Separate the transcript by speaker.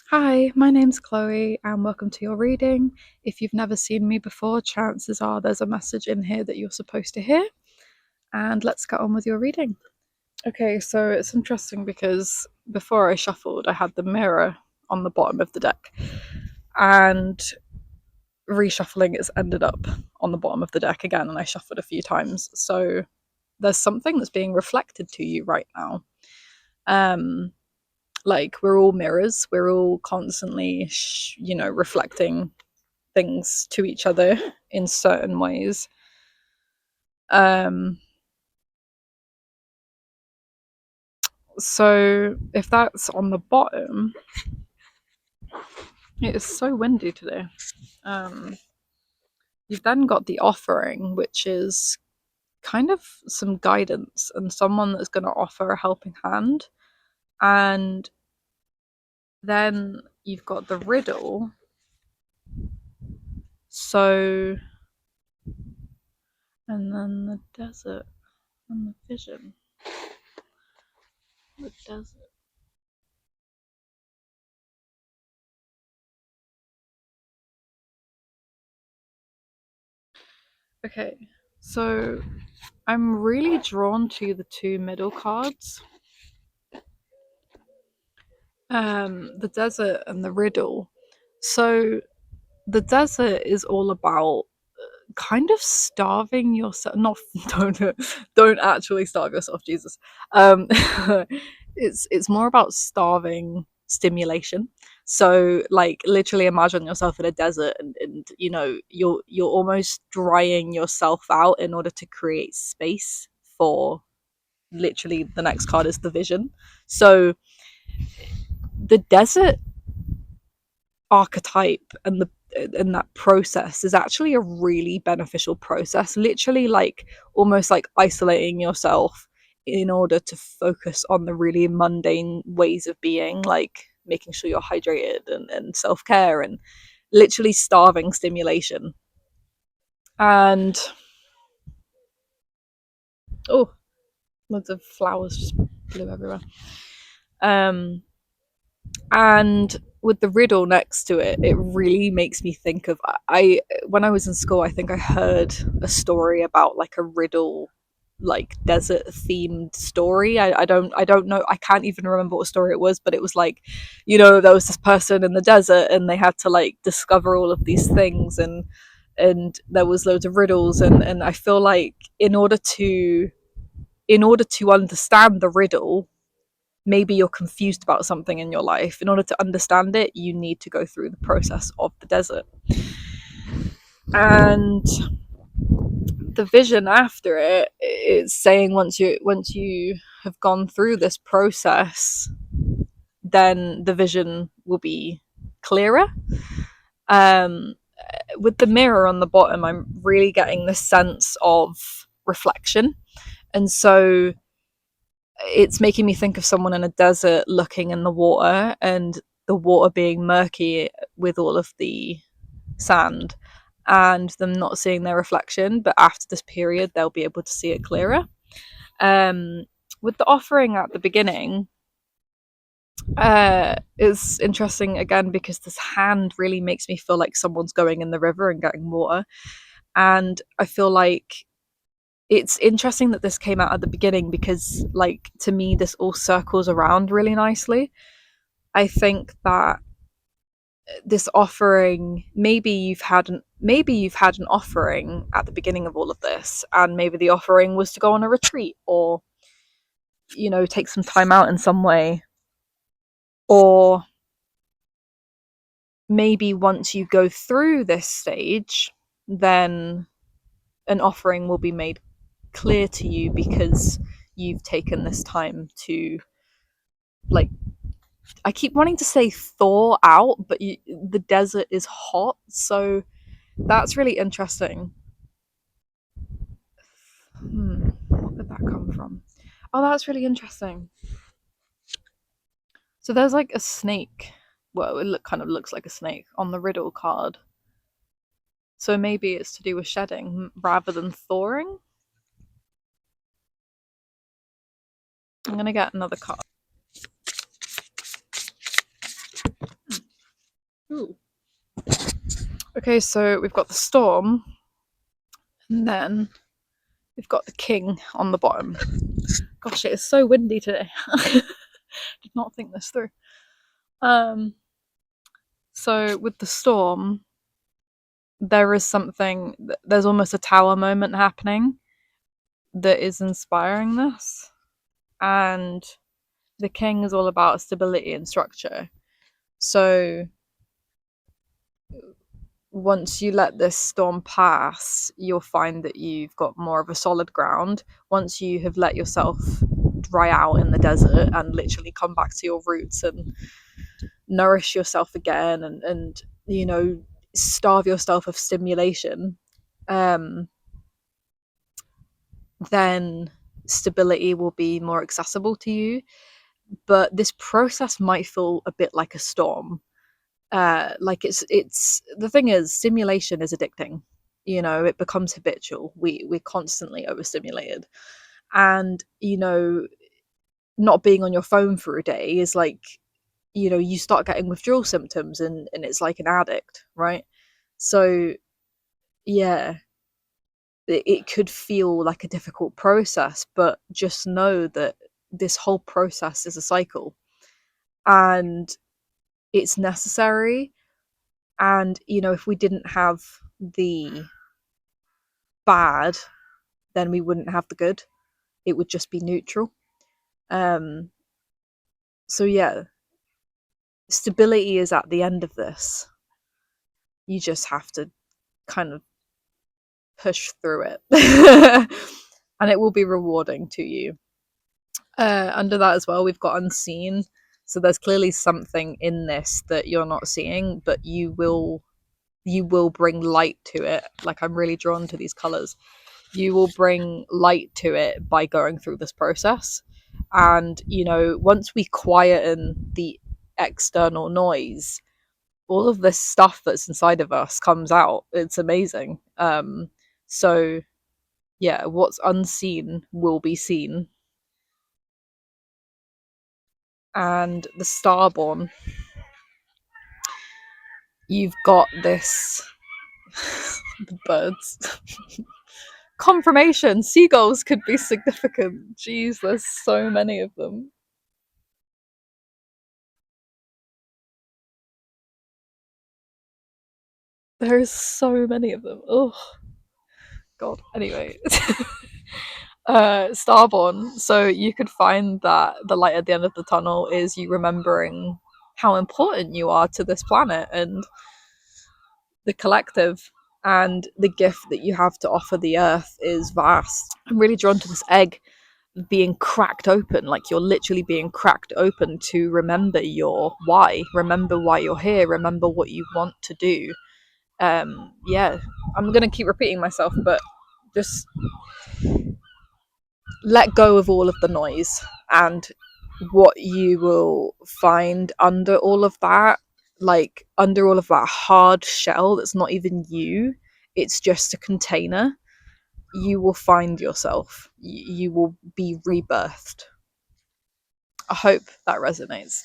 Speaker 1: Hi, my name's Chloe and welcome to your reading. If you've never seen me before, chances are there's a message in here that you're supposed to hear. And let's get on with your reading. Okay, so it's interesting because before I shuffled, I had the mirror on the bottom of the deck, and reshuffling it's ended up on the bottom of the deck again, and I shuffled a few times. So there's something that's being reflected to you right now. Like we're all mirrors, we're all constantly reflecting things to each other in certain ways. um so if that's on the bottom, it is so windy today. um you've then got the offering, which is kind of some guidance and someone that's going to offer a helping hand. And then you've got the riddle. So, and then the desert and the vision. The desert. Okay, so I'm really drawn to the two middle cards, the desert and the riddle. So the desert is all about kind of starving yourself. Not don't actually starve yourself, Jesus. Um, it's more about starving stimulation. So like literally imagine yourself in a desert, and you're almost drying yourself out in order to create space for literally the next card is the vision. So the desert archetype and that process is actually a really beneficial process, literally like almost like isolating yourself in order to focus on the really mundane ways of being, like making sure you're hydrated and self-care and literally starving stimulation. And oh, loads of flowers just blew everywhere. um and with the riddle next to it, it really makes me think of, I when I was in school, I think I heard a story about like a riddle, like desert themed story. I don't know, I can't even remember what story it was, but it was like, there was this person in the desert and they had to like discover all of these things, and there was loads of riddles, and I feel like in order to understand the riddle, maybe you're confused about something in your life. In order to understand it, you need to go through the process of the desert. And the vision after it is saying once you have gone through this process, then the vision will be clearer. Um, with the mirror on the bottom, I'm really getting this sense of reflection. And so it's making me think of someone in a desert looking in the water, and the water being murky with all of the sand, and them not seeing their reflection. But after this period, they'll be able to see it clearer. Um, with the offering at the beginning, is interesting again because this hand really makes me feel like someone's going in the river and getting water. And I feel like it's interesting that this came out at the beginning because, like, to me, this all circles around really nicely. I think that this offering, maybe you've had an offering at the beginning of all of this, and maybe the offering was to go on a retreat, or take some time out in some way. Or maybe once you go through this stage, then an offering will be made clear to you because you've taken this time to, like, I keep wanting to say thaw out, but the desert is hot, so that's really interesting. What did that come from? Oh, that's really interesting. So there's like a snake. Well, kind of looks like a snake on the riddle card. So maybe it's to do with shedding rather than thawing. I'm gonna get another card. Okay, so we've got the storm, and then we've got the king on the bottom. Gosh, it is so windy today. Did not think this through. So with the storm, there is something, there's almost a tower moment happening that is inspiring this. And the king is all about stability and structure. So once you let this storm pass, you'll find that you've got more of a solid ground. Once you have let yourself dry out in the desert and literally come back to your roots and nourish yourself again, and you know, starve yourself of stimulation, then stability will be more accessible to you. But this process might feel a bit like a storm. Like it's the thing is, stimulation is addicting. You know, it becomes habitual. We're constantly overstimulated, and you know, not being on your phone for a day is like, you know, you start getting withdrawal symptoms, and it's like an addict, right? So yeah, it could feel like a difficult process, but just know that this whole process is a cycle, and it's necessary. And you know, if we didn't have the bad, then we wouldn't have the good. It would just be neutral. um so yeah, stability is at the end of this. You just have to kind of push through it. And it will be rewarding to you. Under that as well, we've got unseen. So there's clearly something in this that you're not seeing, but you will bring light to it. Like, I'm really drawn to these colors. You will bring light to it by going through this process. And you know, once we quieten the external noise, all of this stuff that's inside of us comes out. It's amazing. So yeah, what's unseen will be seen. And the starborn, you've got this. The birds. Confirmation, seagulls could be significant. Jeez, there's so many of them. There's so many of them. Oh god. Anyway. Starborn. So you could find that the light at the end of the tunnel is you remembering how important you are to this planet and the collective, and the gift that you have to offer the earth is vast. I'm really drawn to this egg being cracked open, like you're literally being cracked open to remember your why, remember why you're here, remember what you want to do. Yeah, I'm gonna keep repeating myself, but just let go of all of the noise, and what you will find under all of that, like under all of that hard shell that's not even you, it's just a container. You will find yourself. You will be rebirthed. I hope that resonates.